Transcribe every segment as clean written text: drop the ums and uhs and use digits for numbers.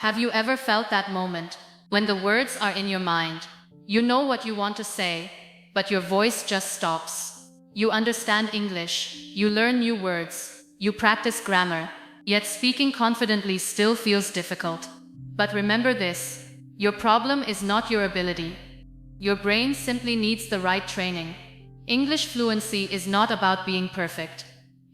Have you ever felt that moment when the words are in your mind? You know what you want to say, but your voice just stops. You understand English, you learn new words, you practice grammar, yet speaking confidently still feels difficult. But remember this, your problem is not your ability. Your brain simply needs the right training. English fluency is not about being perfect.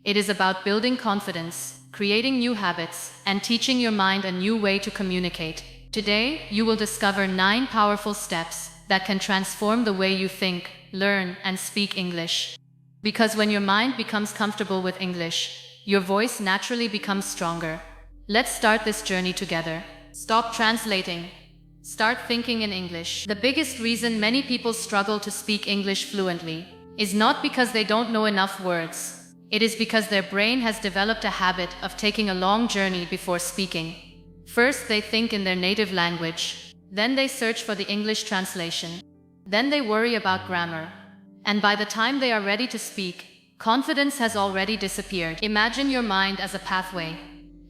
It is about building confidence, creating new habits, and teaching your mind a new way to communicate. Today, you will discover 9 powerful steps that can transform the way you think, learn, and speak English. Because when your mind becomes comfortable with English, your voice naturally becomes stronger. Let's start this journey together. Stop translating. Start thinking in English. The biggest reason many people struggle to speak English fluently is not because they don't know enough words. It is because their brain has developed a habit of taking a long journey before speaking. First, they think in their native language. Then they search for the English translation. Then they worry about grammar. And by the time they are ready to speak, confidence has already disappeared. Imagine your mind as a pathway.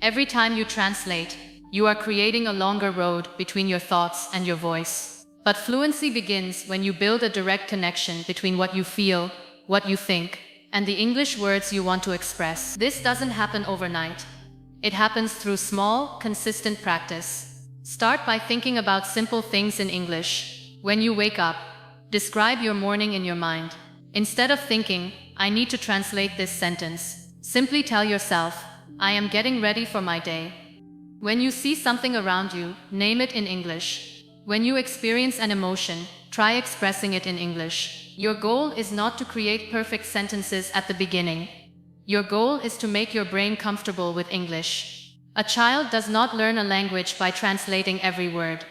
Every time you translate, you are creating a longer road between your thoughts and your voice. But fluency begins when you build a direct connection between what you feel, what you think, and the English words you want to express. This doesn't happen overnight. It happens through small, consistent practice. Start by thinking about simple things in English. When you wake up, describe your morning in your mind. Instead of thinking, I need to translate this sentence, simply tell yourself, I am getting ready for my day. When you see something around you, name it in English. When you experience an emotion, try expressing it in English. Your goal is not to create perfect sentences at the beginning. Your goal is to make your brain comfortable with English. A child does not learn a language by translating every word.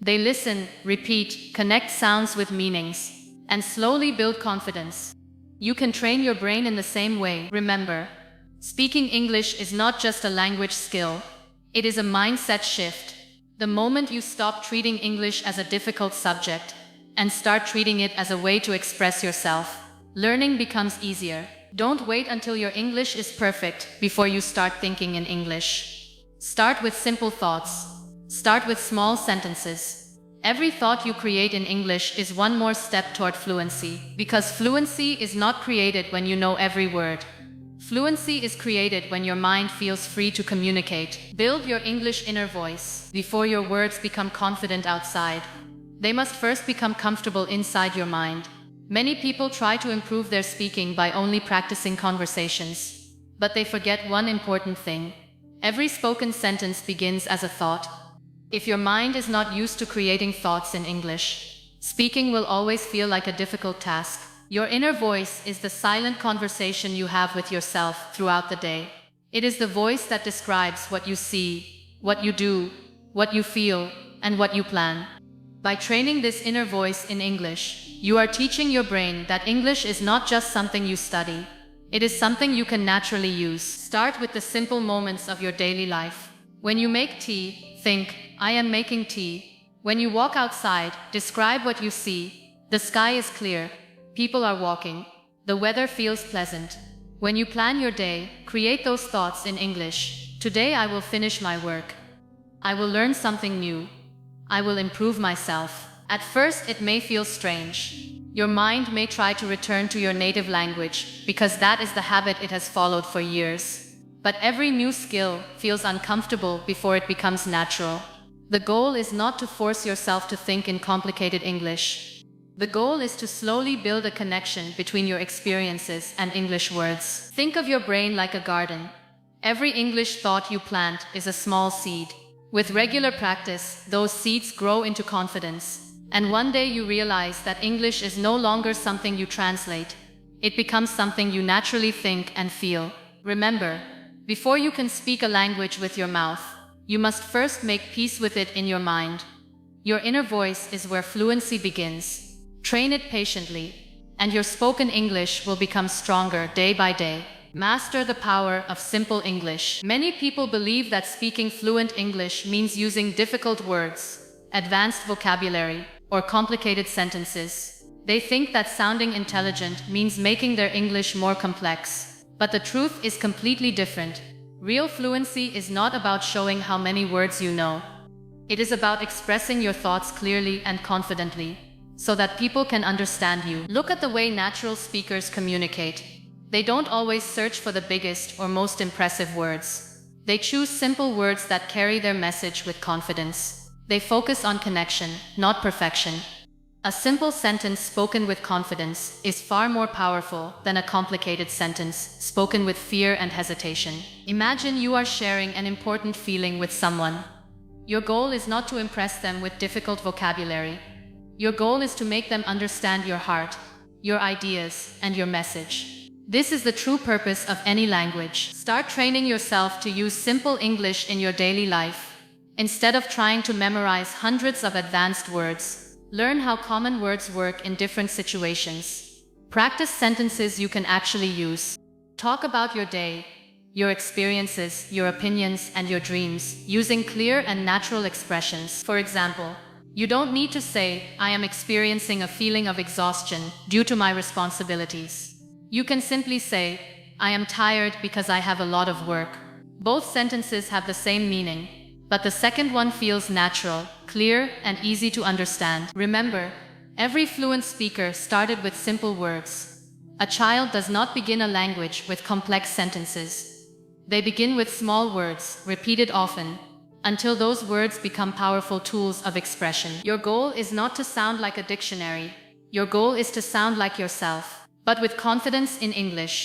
They listen, repeat, connect sounds with meanings, and slowly build confidence. You can train your brain in the same way. Remember, speaking English is not just a language skill. It is a mindset shift. The moment you stop treating English as a difficult subject and start treating it as a way to express yourself, learning becomes easier. Don't wait until your English is perfect before you start thinking in English. Start with simple thoughts. Start with small sentences. Every thought you create in English is one more step toward fluency, because fluency is not created when you know every word. Fluency is created when your mind feels free to communicate. Build your English inner voice before your words become confident outside. They must first become comfortable inside your mind. Many people try to improve their speaking by only practicing conversations. But they forget one important thing. Every spoken sentence begins as a thought. If your mind is not used to creating thoughts in English, speaking will always feel like a difficult task. Your inner voice is the silent conversation you have with yourself throughout the day. It is the voice that describes what you see, what you do, what you feel, and what you plan. By training this inner voice in English, you are teaching your brain that English is not just something you study. It is something you can naturally use. Start with the simple moments of your daily life. When you make tea, think, I am making tea. When you walk outside, describe what you see. The sky is clear. People are walking. The weather feels pleasant. When you plan your day, create those thoughts in English. Today I will finish my work. I will learn something new. I will improve myself. At first it may feel strange. Your mind may try to return to your native language because that is the habit it has followed for years. But every new skill feels uncomfortable before it becomes natural. The goal is not to force yourself to think in complicated English. The goal is to slowly build a connection between your experiences and English words. Think of your brain like a garden. Every English thought you plant is a small seed. With regular practice, those seeds grow into confidence. And one day you realize that English is no longer something you translate. It becomes something you naturally think and feel. Remember, before you can speak a language with your mouth, you must first make peace with it in your mind. Your inner voice is where fluency begins. Train it patiently, and your spoken English will become stronger day by day. Master the power of simple English. Many people believe that speaking fluent English means using difficult words, advanced vocabulary, or complicated sentences. They think that sounding intelligent means making their English more complex. But the truth is completely different. Real fluency is not about showing how many words you know. It is about expressing your thoughts clearly and confidently, so that people can understand you. Look at the way natural speakers communicate. They don't always search for the biggest or most impressive words. They choose simple words that carry their message with confidence. They focus on connection, not perfection. A simple sentence spoken with confidence is far more powerful than a complicated sentence spoken with fear and hesitation. Imagine you are sharing an important feeling with someone. Your goal is not to impress them with difficult vocabulary. Your goal is to make them understand your heart, your ideas, and your message. This is the true purpose of any language. Start training yourself to use simple English in your daily life. Instead of trying to memorize hundreds of advanced words, learn how common words work in different situations. Practice sentences you can actually use. Talk about your day, your experiences, your opinions, and your dreams, using clear and natural expressions. For example, you don't need to say, "I am experiencing a feeling of exhaustion due to my responsibilities." You can simply say, "I am tired because I have a lot of work." Both sentences have the same meaning, but the second one feels natural, clear, and easy to understand. Remember, every fluent speaker started with simple words. A child does not begin a language with complex sentences. They begin with small words, repeated often, until those words become powerful tools of expression. Your goal is not to sound like a dictionary. Your goal is to sound like yourself, but with confidence in English.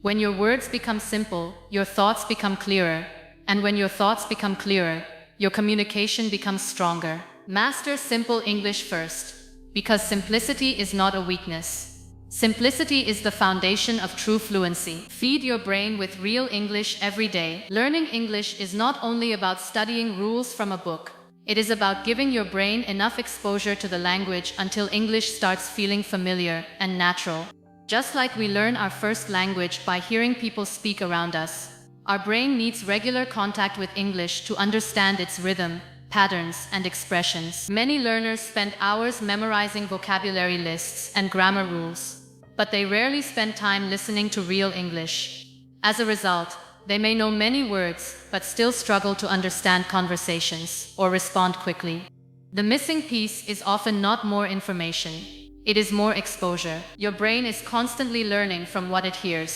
When your words become simple, your thoughts become clearer. And when your thoughts become clearer, your communication becomes stronger. Master simple English first, because simplicity is not a weakness. Simplicity is the foundation of true fluency. Feed your brain with real English every day. Learning English is not only about studying rules from a book. It is about giving your brain enough exposure to the language until English starts feeling familiar and natural. Just like we learn our first language by hearing people speak around us, our brain needs regular contact with English to understand its rhythm, patterns, and expressions. Many learners spend hours memorizing vocabulary lists and grammar rules, but they rarely spend time listening to real English. As a result, they may know many words, but still struggle to understand conversations or respond quickly. The missing piece is often not more information. It is more exposure. Your brain is constantly learning from what it hears.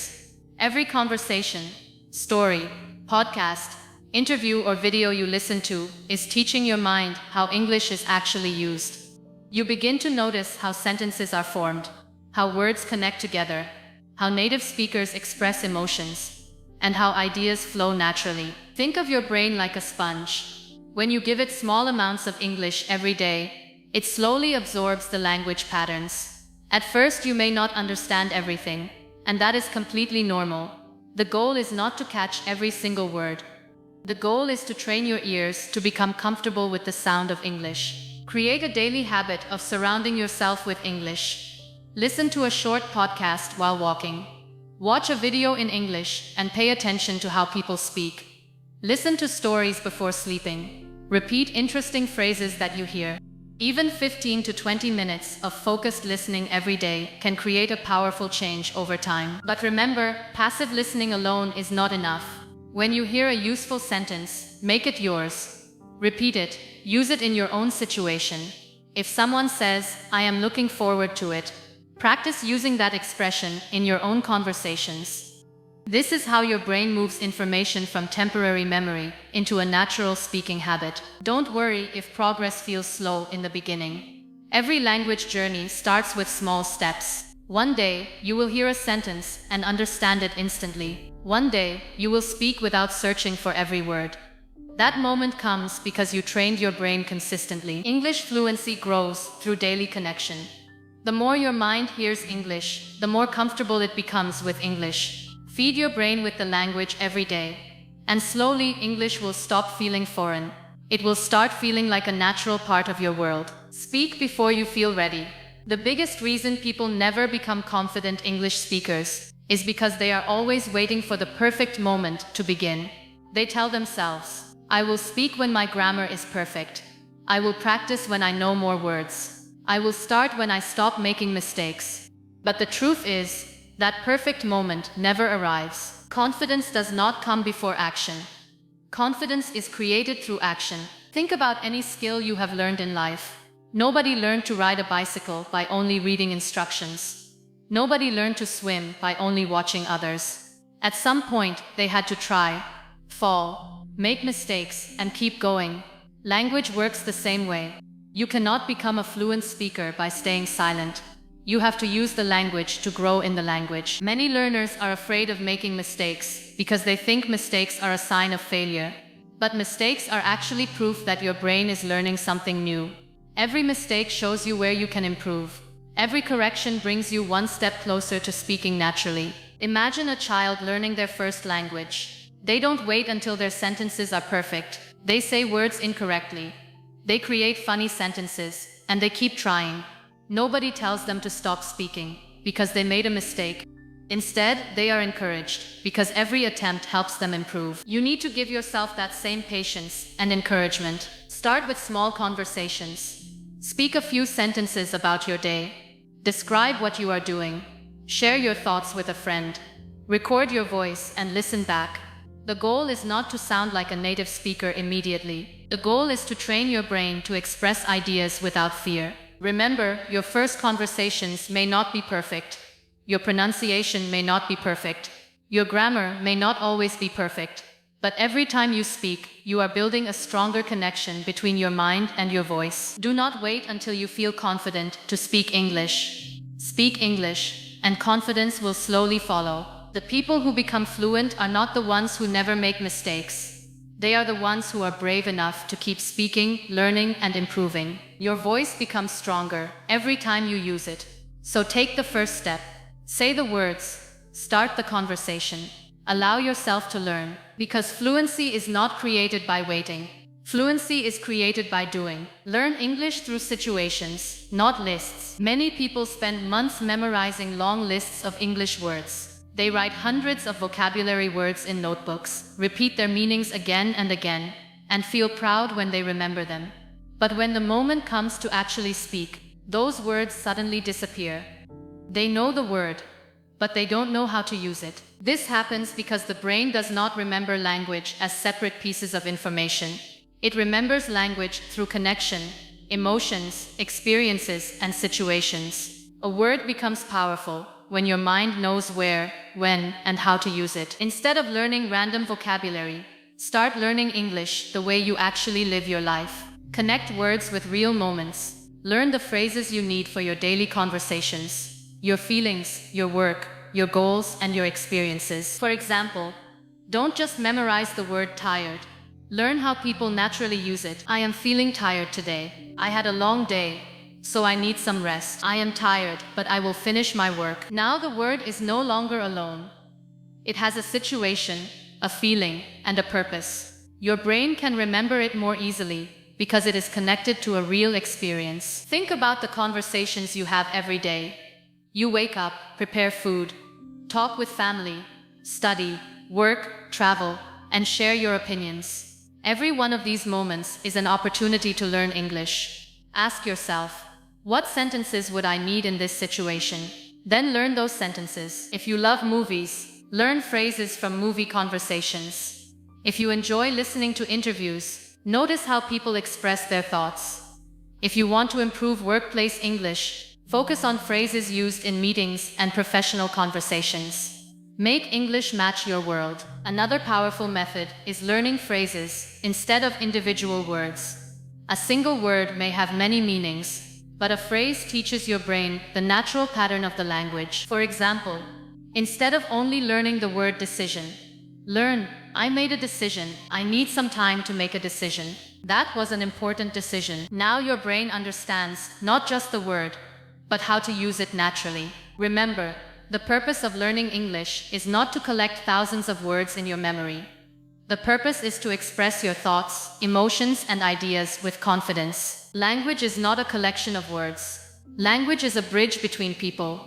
Every conversation, story, podcast, interview, or video you listen to is teaching your mind how English is actually used. You begin to notice how sentences are formed, how words connect together, how native speakers express emotions, and how ideas flow naturally. Think of your brain like a sponge. When you give it small amounts of English every day, it slowly absorbs the language patterns. At first, you may not understand everything, and that is completely normal. The goal is not to catch every single word. The goal is to train your ears to become comfortable with the sound of English. Create a daily habit of surrounding yourself with English. Listen to a short podcast while walking. Watch a video in English and pay attention to how people speak. Listen to stories before sleeping. Repeat interesting phrases that you hear. Even 15 to 20 minutes of focused listening every day can create a powerful change over time. But remember, passive listening alone is not enough. When you hear a useful sentence, make it yours. Repeat it, use it in your own situation. If someone says, "I am looking forward to it," practice using that expression in your own conversations. This is how your brain moves information from temporary memory into a natural speaking habit. Don't worry if progress feels slow in the beginning. Every language journey starts with small steps. One day, you will hear a sentence and understand it instantly. One day, you will speak without searching for every word. That moment comes because you trained your brain consistently. English fluency grows through daily connection. The more your mind hears English, the more comfortable it becomes with English. Feed your brain with the language every day, and slowly English will stop feeling foreign. It will start feeling like a natural part of your world. Speak before you feel ready. The biggest reason people never become confident English speakers is because they are always waiting for the perfect moment to begin. They tell themselves, "I will speak when my grammar is perfect. I will practice when I know more words. I will start when I stop making mistakes." But the truth is, that perfect moment never arrives. Confidence does not come before action. Confidence is created through action. Think about any skill you have learned in life. Nobody learned to ride a bicycle by only reading instructions. Nobody learned to swim by only watching others. At some point, they had to try, fall, make mistakes, and keep going. Language works the same way. You cannot become a fluent speaker by staying silent. You have to use the language to grow in the language. Many learners are afraid of making mistakes because they think mistakes are a sign of failure. But mistakes are actually proof that your brain is learning something new. Every mistake shows you where you can improve. Every correction brings you one step closer to speaking naturally. Imagine a child learning their first language. They don't wait until their sentences are perfect. They say words incorrectly. They create funny sentences, and they keep trying. Nobody tells them to stop speaking because they made a mistake. Instead, they are encouraged because every attempt helps them improve. You need to give yourself that same patience and encouragement. Start with small conversations. Speak a few sentences about your day. Describe what you are doing. Share your thoughts with a friend. Record your voice and listen back. The goal is not to sound like a native speaker immediately. The goal is to train your brain to express ideas without fear. Remember, your first conversations may not be perfect. Your pronunciation may not be perfect. Your grammar may not always be perfect. But every time you speak, you are building a stronger connection between your mind and your voice. Do not wait until you feel confident to speak English. Speak English, and confidence will slowly follow. The people who become fluent are not the ones who never make mistakes. They are the ones who are brave enough to keep speaking, learning, and improving. Your voice becomes stronger every time you use it. So take the first step. Say the words. Start the conversation. Allow yourself to learn. Because fluency is not created by waiting. Fluency is created by doing. Learn English through situations, not lists. Many people spend months memorizing long lists of English words. They write hundreds of vocabulary words in notebooks, repeat their meanings again and again, and feel proud when they remember them. But when the moment comes to actually speak, those words suddenly disappear. They know the word, but they don't know how to use it. This happens because the brain does not remember language as separate pieces of information. It remembers language through connection, emotions, experiences, and situations. A word becomes powerful when your mind knows where, when, and how to use it. Instead of learning random vocabulary, start learning English the way you actually live your life. Connect words with real moments. Learn the phrases you need for your daily conversations, your feelings, your work, your goals, and your experiences. For example, don't just memorize the word tired. Learn how people naturally use it. I am feeling tired today. I had a long day, so I need some rest. I am tired, but I will finish my work. Now the word is no longer alone. It has a situation, a feeling, and a purpose. Your brain can remember it more easily because it is connected to a real experience. Think about the conversations you have every day. You wake up, prepare food, talk with family, study, work, travel, and share your opinions. Every one of these moments is an opportunity to learn English. Ask yourself, what sentences would I need in this situation? Then learn those sentences. If you love movies, learn phrases from movie conversations. If you enjoy listening to interviews, notice how people express their thoughts. If you want to improve workplace English, focus on phrases used in meetings and professional conversations. Make English match your world. Another powerful method is learning phrases instead of individual words. A single word may have many meanings, but a phrase teaches your brain the natural pattern of the language. For example, instead of only learning the word decision, learn, I made a decision. I need some time to make a decision. That was an important decision. Now your brain understands not just the word, but how to use it naturally. Remember, the purpose of learning English is not to collect thousands of words in your memory. The purpose is to express your thoughts, emotions, and ideas with confidence. Language is not a collection of words. Language is a bridge between people.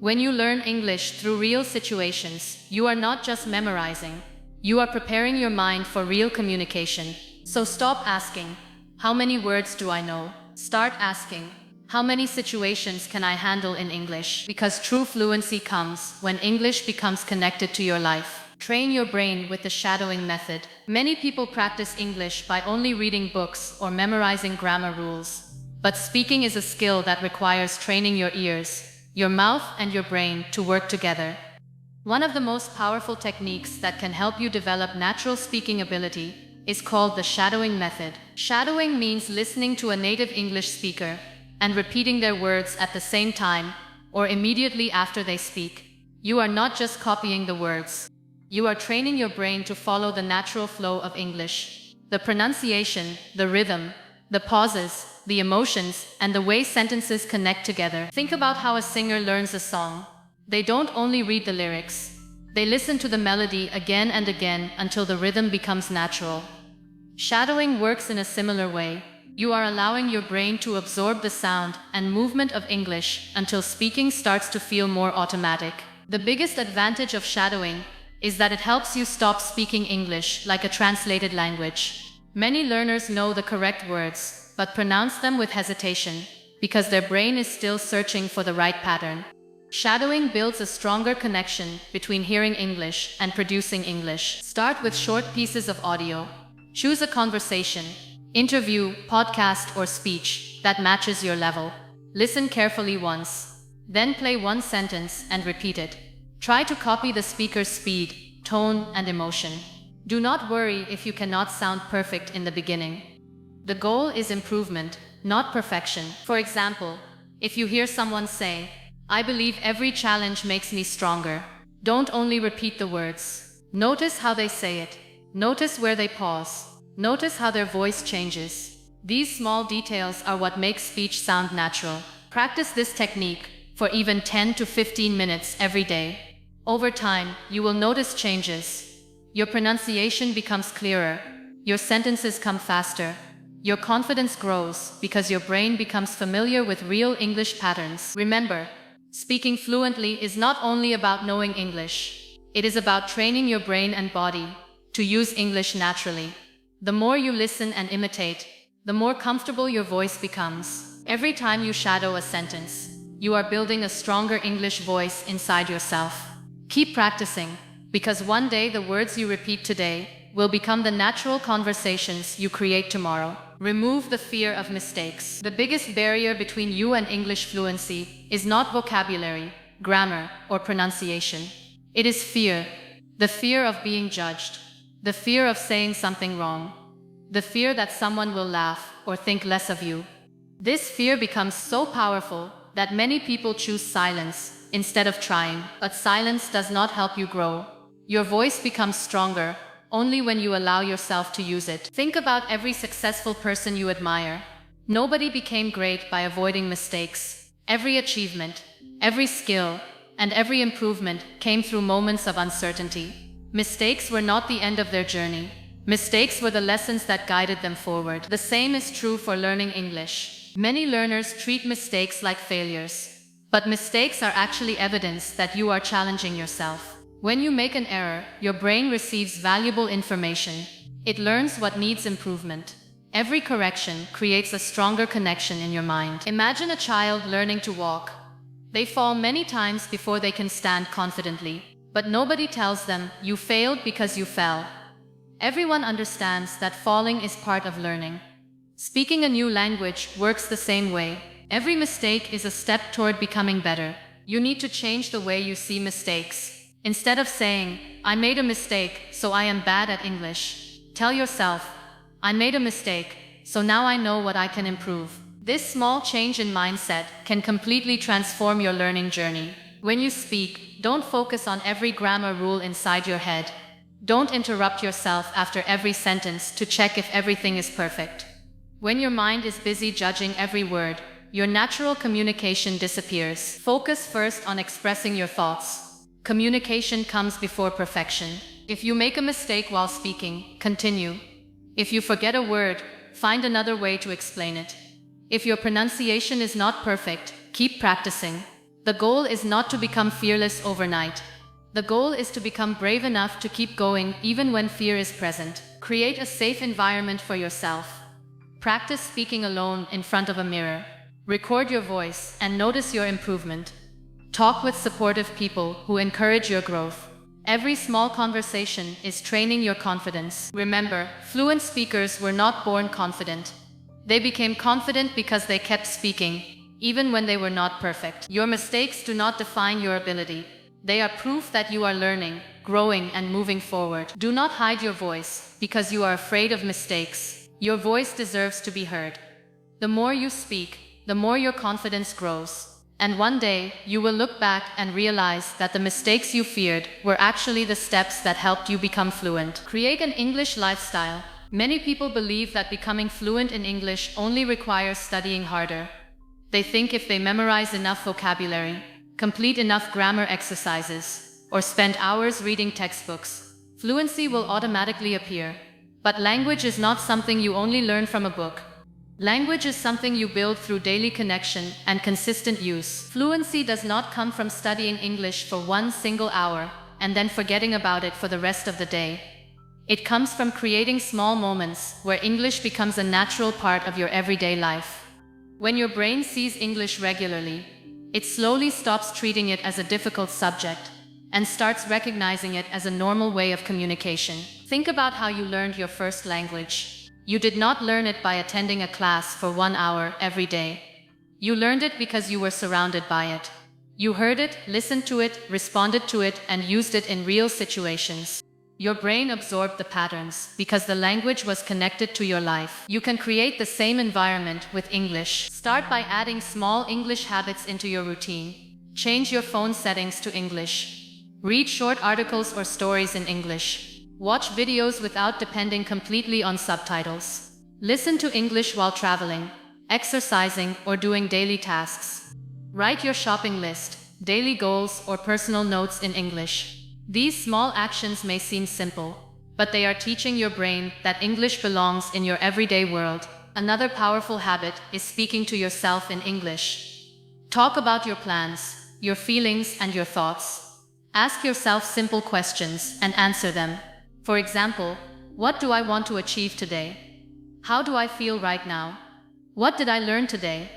When you learn English through real situations, you are not just memorizing. You are preparing your mind for real communication. So stop asking, how many words do I know? Start asking, how many situations can I handle in English? Because true fluency comes when English becomes connected to your life. Train your brain with the shadowing method. Many people practice English by only reading books or memorizing grammar rules. But speaking is a skill that requires training your ears, your mouth, and your brain to work together. One of the most powerful techniques that can help you develop natural speaking ability is called the shadowing method. Shadowing means listening to a native English speaker and repeating their words at the same time or immediately after they speak. You are not just copying the words. You are training your brain to follow the natural flow of English. The pronunciation, the rhythm, the pauses, the emotions, and the way sentences connect together. Think about how a singer learns a song. They don't only read the lyrics. They listen to the melody again and again until the rhythm becomes natural. Shadowing works in a similar way. You are allowing your brain to absorb the sound and movement of English until speaking starts to feel more automatic. The biggest advantage of shadowing is that it helps you stop speaking English like a translated language. Many learners know the correct words, but pronounce them with hesitation because their brain is still searching for the right pattern. Shadowing builds a stronger connection between hearing English and producing English. Start with short pieces of audio. Choose a conversation, interview, podcast, or speech that matches your level. Listen carefully once. Then play one sentence and repeat it. Try to copy the speaker's speed, tone, and emotion. Do not worry if you cannot sound perfect in the beginning. The goal is improvement, not perfection. For example, if you hear someone say, "I believe every challenge makes me stronger," don't only repeat the words. Notice how they say it. Notice where they pause. Notice how their voice changes. These small details are what make speech sound natural. Practice this technique for even 10 to 15 minutes every day. Over time, you will notice changes. Your pronunciation becomes clearer. Your sentences come faster. Your confidence grows because your brain becomes familiar with real English patterns. Remember, speaking fluently is not only about knowing English. It is about training your brain and body to use English naturally. The more you listen and imitate, the more comfortable your voice becomes. Every time you shadow a sentence, you are building a stronger English voice inside yourself. Keep practicing, because one day the words you repeat today will become the natural conversations you create tomorrow. Remove the fear of mistakes. The biggest barrier between you and English fluency is not vocabulary, grammar, or pronunciation. It is fear. The fear of being judged. The fear of saying something wrong. The fear that someone will laugh or think less of you. This fear becomes so powerful that many people choose silence instead of trying. But silence does not help you grow. Your voice becomes stronger only when you allow yourself to use it. Think about every successful person you admire. Nobody became great by avoiding mistakes. Every achievement, every skill, and every improvement came through moments of uncertainty. Mistakes were not the end of their journey. Mistakes were the lessons that guided them forward. The same is true for learning English. Many learners treat mistakes like failures. But mistakes are actually evidence that you are challenging yourself. When you make an error, your brain receives valuable information. It learns what needs improvement. Every correction creates a stronger connection in your mind. Imagine a child learning to walk. They fall many times before they can stand confidently. But nobody tells them, "You failed because you fell." Everyone understands that falling is part of learning. Speaking a new language works the same way. Every mistake is a step toward becoming better. You need to change the way you see mistakes. Instead of saying, "I made a mistake, so I am bad at English," tell yourself, "I made a mistake, so now I know what I can improve." This small change in mindset can completely transform your learning journey. When you speak, don't focus on every grammar rule inside your head. Don't interrupt yourself after every sentence to check if everything is perfect. When your mind is busy judging every word, your natural communication disappears. Focus first on expressing your thoughts. Communication comes before perfection. If you make a mistake while speaking, continue. If you forget a word, find another way to explain it. If your pronunciation is not perfect, keep practicing. The goal is not to become fearless overnight. The goal is to become brave enough to keep going even when fear is present. Create a safe environment for yourself. Practice speaking alone in front of a mirror. Record your voice and notice your improvement. Talk with supportive people who encourage your growth. Every small conversation is training your confidence. Remember, fluent speakers were not born confident. They became confident because they kept speaking, even when they were not perfect. Your mistakes do not define your ability. They are proof that you are learning, growing, and moving forward. Do not hide your voice because you are afraid of mistakes. Your voice deserves to be heard. The more you speak, the more your confidence grows. And one day, you will look back and realize that the mistakes you feared were actually the steps that helped you become fluent. Create an English lifestyle. Many people believe that becoming fluent in English only requires studying harder. They think if they memorize enough vocabulary, complete enough grammar exercises, or spend hours reading textbooks, fluency will automatically appear. But language is not something you only learn from a book. Language is something you build through daily connection and consistent use. Fluency does not come from studying English for one single hour and then forgetting about it for the rest of the day. It comes from creating small moments where English becomes a natural part of your everyday life. When your brain sees English regularly, it slowly stops treating it as a difficult subject and starts recognizing it as a normal way of communication. Think about how you learned your first language. You did not learn it by attending a class for 1 hour every day. You learned it because you were surrounded by it. You heard it, listened to it, responded to it, and used it in real situations. Your brain absorbed the patterns because the language was connected to your life. You can create the same environment with English. Start by adding small English habits into your routine. Change your phone settings to English. Read short articles or stories in English. Watch videos without depending completely on subtitles. Listen to English while traveling, exercising, or doing daily tasks. Write your shopping list, daily goals, or personal notes in English. These small actions may seem simple, but they are teaching your brain that English belongs in your everyday world. Another powerful habit is speaking to yourself in English. Talk about your plans, your feelings, and your thoughts. Ask yourself simple questions and answer them. For example, what do I want to achieve today? How do I feel right now? What did I learn today?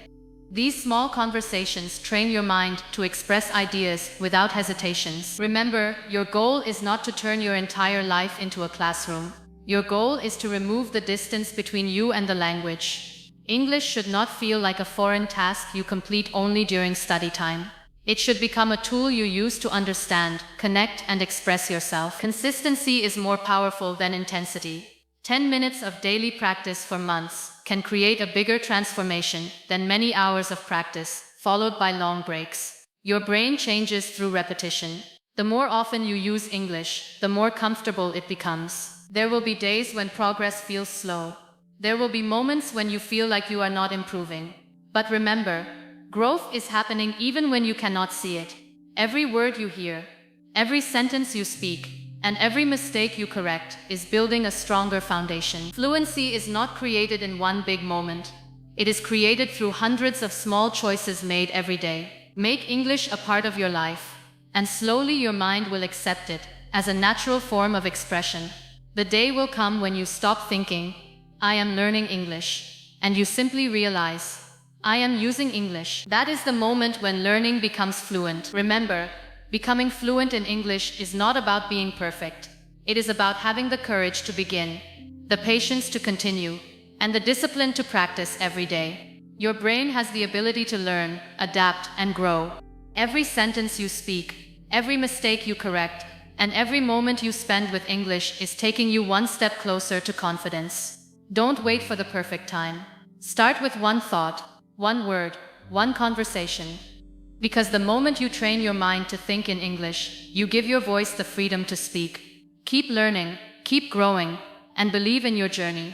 These small conversations train your mind to express ideas without hesitations. Remember, your goal is not to turn your entire life into a classroom. Your goal is to remove the distance between you and the language. English should not feel like a foreign task you complete only during study time. It should become a tool you use to understand, connect, and express yourself. Consistency is more powerful than intensity. 10 minutes of daily practice for months can create a bigger transformation than many hours of practice, followed by long breaks. Your brain changes through repetition. The more often you use English, the more comfortable it becomes. There will be days when progress feels slow. There will be moments when you feel like you are not improving. But remember, growth is happening even when you cannot see it. Every word you hear, every sentence you speak, and every mistake you correct is building a stronger foundation. Fluency is not created in one big moment. It is created through hundreds of small choices made every day. Make English a part of your life, and slowly your mind will accept it as a natural form of expression. The day will come when you stop thinking, I am learning English, and you simply realize, I am using English. That is the moment when learning becomes fluent. Remember, becoming fluent in English is not about being perfect. It is about having the courage to begin, the patience to continue, and the discipline to practice every day. Your brain has the ability to learn, adapt, and grow. Every sentence you speak, every mistake you correct, and every moment you spend with English is taking you one step closer to confidence. Don't wait for the perfect time. Start with one thought, one word, one conversation. Because the moment you train your mind to think in English, you give your voice the freedom to speak. Keep learning, keep growing, and believe in your journey.